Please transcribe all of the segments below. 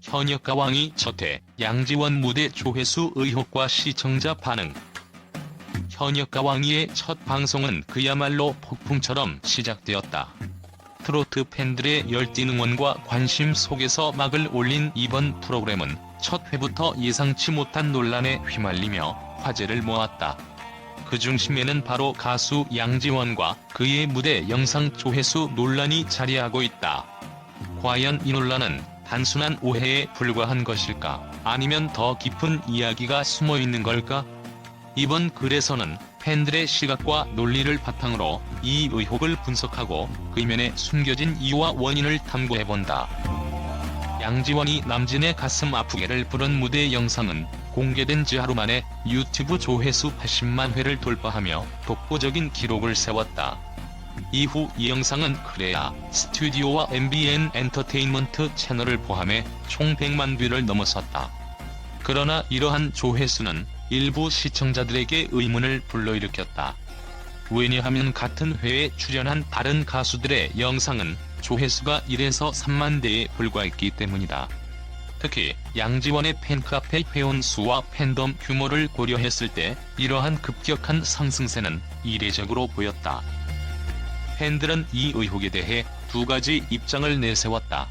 현역 가왕이 첫회 양지원 무대 조회수 의혹과 시청자 반응. 현역 가왕이의 첫 방송은 그야말로 폭풍처럼 시작되었다. 트로트 팬들의 열띤 응원과 관심 속에서 막을 올린 이번 프로그램은 첫 회부터 예상치 못한 논란에 휘말리며 화제를 모았다. 그 중심에는 바로 가수 양지원과 그의 무대 영상 조회수 논란이 자리하고 있다. 과연 이 논란은 단순한 오해에 불과한 것일까? 아니면 더 깊은 이야기가 숨어 있는 걸까? 이번 글에서는 팬들의 시각과 논리를 바탕으로 이 의혹을 분석하고 그 이면에 숨겨진 이유와 원인을 탐구해본다. 양지원이 남진의 가슴 아프게를 부른 무대 영상은 공개된 지 하루 만에 유튜브 조회수 80만 회를 돌파하며 독보적인 기록을 세웠다. 이후 이 영상은 크레아 스튜디오와 MBN 엔터테인먼트 채널을 포함해 총 100만 뷰를 넘어섰다. 그러나 이러한 조회수는 일부 시청자들에게 의문을 불러일으켰다. 왜냐하면 같은 회에 출연한 다른 가수들의 영상은 조회수가 1에서 3만 대에 불과했기 때문이다. 특히 양지원의 팬카페 회원 수와 팬덤 규모를 고려했을 때 이러한 급격한 상승세는 이례적으로 보였다. 팬들은 이 의혹에 대해 두 가지 입장을 내세웠다.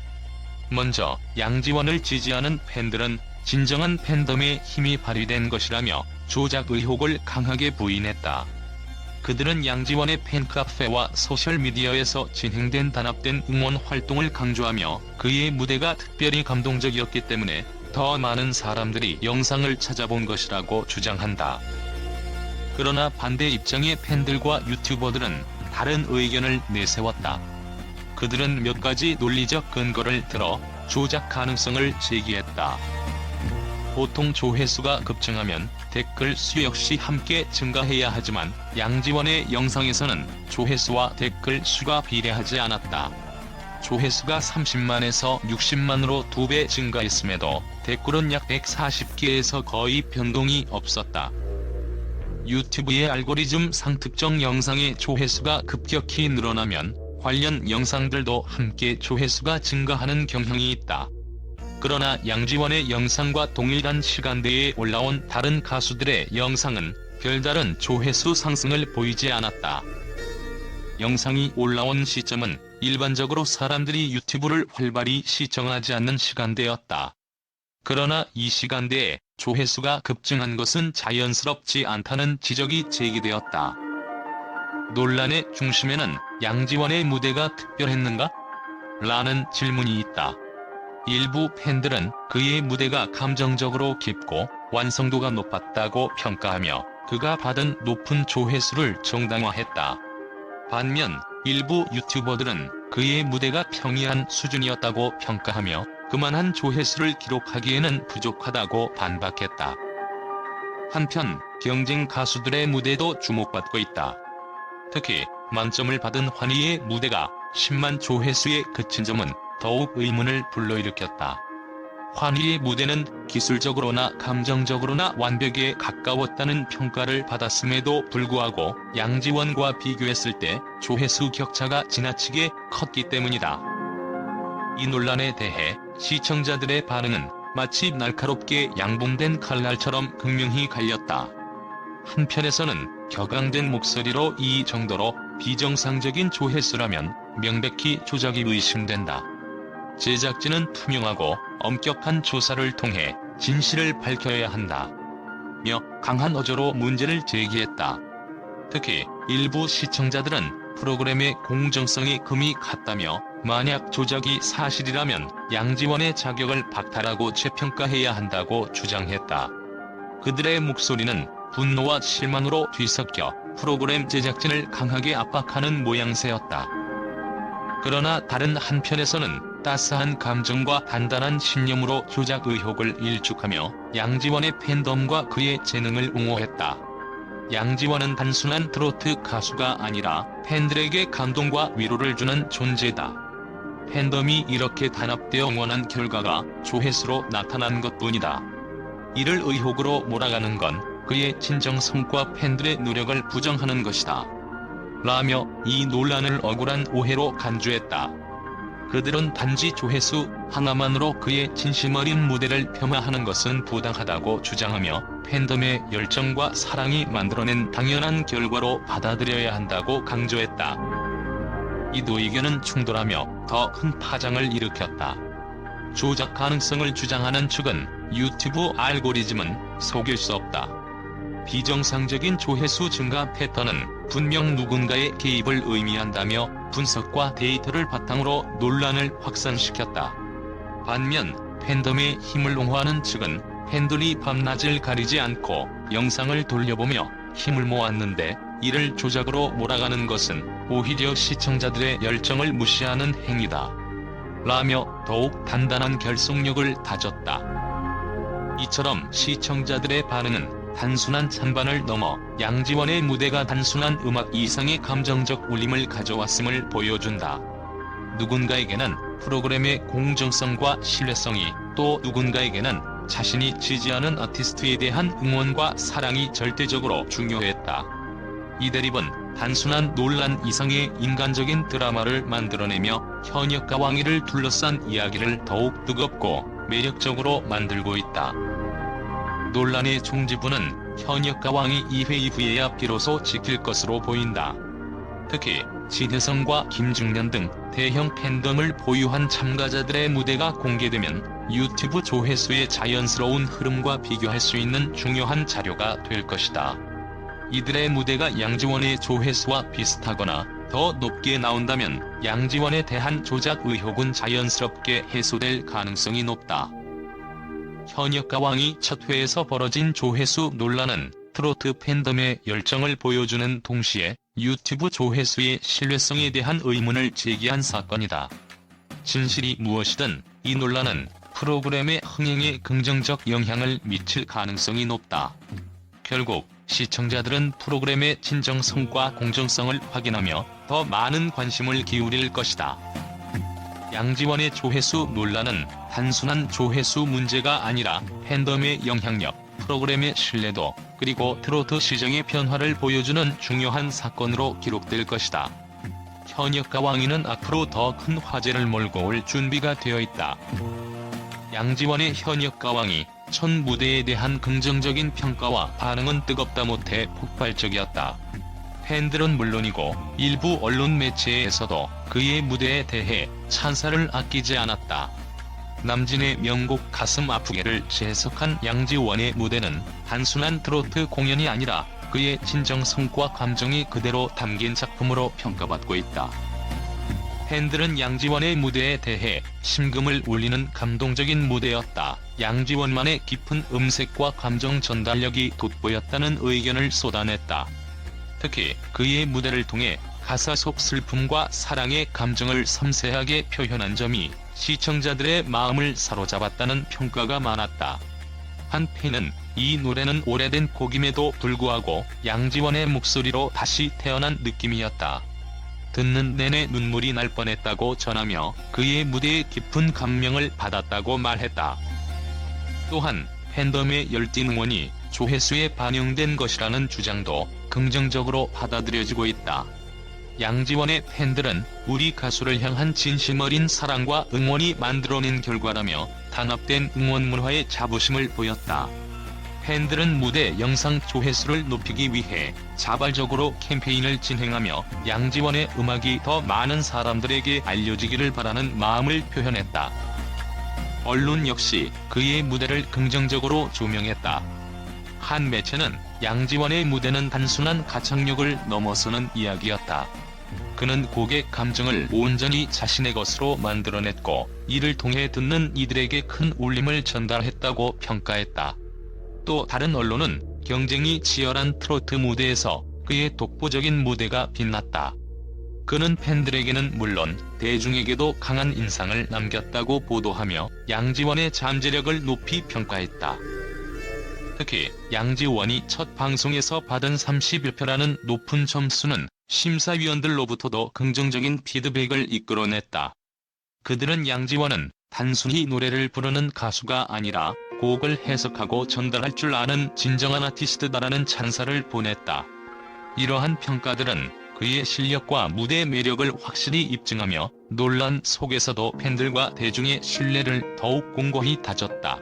먼저 양지원을 지지하는 팬들은 진정한 팬덤의 힘이 발휘된 것이라며 조작 의혹을 강하게 부인했다. 그들은 양지원의 팬카페와 소셜미디어에서 진행된 단합된 응원 활동을 강조하며 그의 무대가 특별히 감동적이었기 때문에 더 많은 사람들이 영상을 찾아본 것이라고 주장한다. 그러나 반대 입장의 팬들과 유튜버들은 다른 의견을 내세웠다. 그들은 몇 가지 논리적 근거를 들어 조작 가능성을 제기했다. 보통 조회수가 급증하면 댓글 수 역시 함께 증가해야 하지만 양지원의 영상에서는 조회수와 댓글 수가 비례하지 않았다. 조회수가 30만에서 60만으로 2배 증가했음에도 댓글은 약 140개에서 거의 변동이 없었다. 유튜브의 알고리즘상 특정 영상의 조회수가 급격히 늘어나면 관련 영상들도 함께 조회수가 증가하는 경향이 있다. 그러나 양지원의 영상과 동일한 시간대에 올라온 다른 가수들의 영상은 별다른 조회수 상승을 보이지 않았다. 영상이 올라온 시점은 일반적으로 사람들이 유튜브를 활발히 시청하지 않는 시간대였다. 그러나 이 시간대에 조회수가 급증한 것은 자연스럽지 않다는 지적이 제기되었다. 논란의 중심에는 양지원의 무대가 특별했는가? 라는 질문이 있다. 일부 팬들은 그의 무대가 감정적으로 깊고 완성도가 높았다고 평가하며 그가 받은 높은 조회수를 정당화했다. 반면 일부 유튜버들은 그의 무대가 평이한 수준이었다고 평가하며 그만한 조회수를 기록하기에는 부족하다고 반박했다. 한편 경쟁 가수들의 무대도 주목받고 있다. 특히 만점을 받은 환희의 무대가 10만 조회수에 그친 점은 더욱 의문을 불러일으켰다. 환희의 무대는 기술적으로나 감정적으로나 완벽에 가까웠다는 평가를 받았음에도 불구하고 양지원과 비교했을 때 조회수 격차가 지나치게 컸기 때문이다. 이 논란에 대해 시청자들의 반응은 마치 날카롭게 양봉된 칼날처럼 극명히 갈렸다. 한편에서는 격앙된 목소리로 이 정도로 비정상적인 조회수라면 명백히 조작이 의심된다. 제작진은 투명하고 엄격한 조사를 통해 진실을 밝혀야 한다. 며 강한 어조로 문제를 제기했다. 특히 일부 시청자들은 프로그램의 공정성에 금이 갔다며 만약 조작이 사실이라면 양지원의 자격을 박탈하고 재평가해야 한다고 주장했다. 그들의 목소리는 분노와 실망으로 뒤섞여 프로그램 제작진을 강하게 압박하는 모양새였다. 그러나 다른 한편에서는 따스한 감정과 단단한 신념으로 조작 의혹을 일축하며 양지원의 팬덤과 그의 재능을 옹호했다. 양지원은 단순한 트로트 가수가 아니라 팬들에게 감동과 위로를 주는 존재다. 팬덤이 이렇게 단합되어 응원한 결과가 조회수로 나타난 것뿐이다. 이를 의혹으로 몰아가는 건 그의 진정성과 팬들의 노력을 부정하는 것이다. 라며 이 논란을 억울한 오해로 간주했다. 그들은 단지 조회수 하나만으로 그의 진심 어린 무대를 폄하하는 것은 부당하다고 주장하며 팬덤의 열정과 사랑이 만들어낸 당연한 결과로 받아들여야 한다고 강조했다. 이 두 의견은 충돌하며 더 큰 파장을 일으켰다. 조작 가능성을 주장하는 측은 유튜브 알고리즘은 속일 수 없다. 비정상적인 조회수 증가 패턴은 분명 누군가의 개입을 의미한다며 분석과 데이터를 바탕으로 논란을 확산시켰다. 반면 팬덤의 힘을 옹호하는 측은 팬들이 밤낮을 가리지 않고 영상을 돌려보며 힘을 모았는데 이를 조작으로 몰아가는 것은 오히려 시청자들의 열정을 무시하는 행위다. 라며 더욱 단단한 결속력을 다졌다. 이처럼 시청자들의 반응은 단순한 찬반을 넘어 양지원의 무대가 단순한 음악 이상의 감정적 울림을 가져왔음을 보여준다. 누군가에게는 프로그램의 공정성과 신뢰성이, 또 누군가에게는 자신이 지지하는 아티스트에 대한 응원과 사랑이 절대적으로 중요했다. 이 대립은 단순한 논란 이상의 인간적인 드라마를 만들어내며 현역과 왕위를 둘러싼 이야기를 더욱 뜨겁고 매력적으로 만들고 있다. 논란의 종지부는 현역과 왕위 2회 이후에야 비로소 지킬 것으로 보인다. 특히 진혜성과 김중년 등 대형 팬덤을 보유한 참가자들의 무대가 공개되면 유튜브 조회수의 자연스러운 흐름과 비교할 수 있는 중요한 자료가 될 것이다. 이들의 무대가 양지원의 조회수와 비슷하거나 더 높게 나온다면 양지원에 대한 조작 의혹은 자연스럽게 해소될 가능성이 높다. 현역과 왕이 첫 회에서 벌어진 조회수 논란은 트로트 팬덤의 열정을 보여주는 동시에 유튜브 조회수의 신뢰성에 대한 의문을 제기한 사건이다. 진실이 무엇이든 이 논란은 프로그램의 흥행에 긍정적 영향을 미칠 가능성이 높다. 결국 시청자들은 프로그램의 진정성과 공정성을 확인하며 더 많은 관심을 기울일 것이다. 양지원의 조회수 논란은 단순한 조회수 문제가 아니라 팬덤의 영향력, 프로그램의 신뢰도, 그리고 트로트 시장의 변화를 보여주는 중요한 사건으로 기록될 것이다. 현역과 왕위는 앞으로 더 큰 화제를 몰고 올 준비가 되어 있다. 양지원의 현역과 왕위 첫 무대에 대한 긍정적인 평가와 반응은 뜨겁다 못해 폭발적이었다. 팬들은 물론이고 일부 언론 매체에서도 그의 무대에 대해 찬사를 아끼지 않았다. 남진의 명곡 가슴 아프게를 재해석한 양지원의 무대는 단순한 트로트 공연이 아니라 그의 진정성과 감정이 그대로 담긴 작품으로 평가받고 있다. 팬들은 양지원의 무대에 대해 심금을 울리는 감동적인 무대였다. 양지원만의 깊은 음색과 감정 전달력이 돋보였다는 의견을 쏟아냈다. 특히 그의 무대를 통해 가사 속 슬픔과 사랑의 감정을 섬세하게 표현한 점이 시청자들의 마음을 사로잡았다는 평가가 많았다. 한 팬은 이 노래는 오래된 곡임에도 불구하고 양지원의 목소리로 다시 태어난 느낌이었다. 듣는 내내 눈물이 날 뻔했다고 전하며 그의 무대에 깊은 감명을 받았다고 말했다. 또한 팬덤의 열띤 응원이 조회수에 반영된 것이라는 주장도 긍정적으로 받아들여지고 있다. 양지원의 팬들은 우리 가수를 향한 진심 어린 사랑과 응원이 만들어낸 결과라며 단합된 응원 문화에 자부심을 보였다. 팬들은 무대 영상 조회수를 높이기 위해 자발적으로 캠페인을 진행하며 양지원의 음악이 더 많은 사람들에게 알려지기를 바라는 마음을 표현했다. 언론 역시 그의 무대를 긍정적으로 조명했다. 한 매체는 양지원의 무대는 단순한 가창력을 넘어서는 이야기였다. 그는 곡의 감정을 온전히 자신의 것으로 만들어냈고 이를 통해 듣는 이들에게 큰 울림을 전달했다고 평가했다. 또 다른 언론은 경쟁이 치열한 트로트 무대에서 그의 독보적인 무대가 빛났다. 그는 팬들에게는 물론 대중에게도 강한 인상을 남겼다고 보도하며 양지원의 잠재력을 높이 평가했다. 특히 양지원이 첫 방송에서 받은 31표라는 높은 점수는 심사위원들로부터도 긍정적인 피드백을 이끌어냈다. 그들은 양지원은 단순히 노래를 부르는 가수가 아니라 곡을 해석하고 전달할 줄 아는 진정한 아티스트다라는 찬사를 보냈다. 이러한 평가들은 그의 실력과 무대 매력을 확실히 입증하며 논란 속에서도 팬들과 대중의 신뢰를 더욱 공고히 다졌다.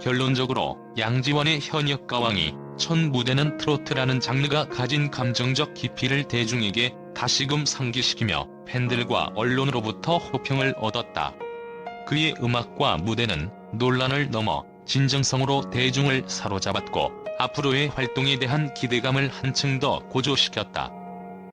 결론적으로 양지원의 현역가왕이 첫 무대는 트로트라는 장르가 가진 감정적 깊이를 대중에게 다시금 상기시키며 팬들과 언론으로부터 호평을 얻었다. 그의 음악과 무대는 논란을 넘어 진정성으로 대중을 사로잡았고 앞으로의 활동에 대한 기대감을 한층 더 고조시켰다.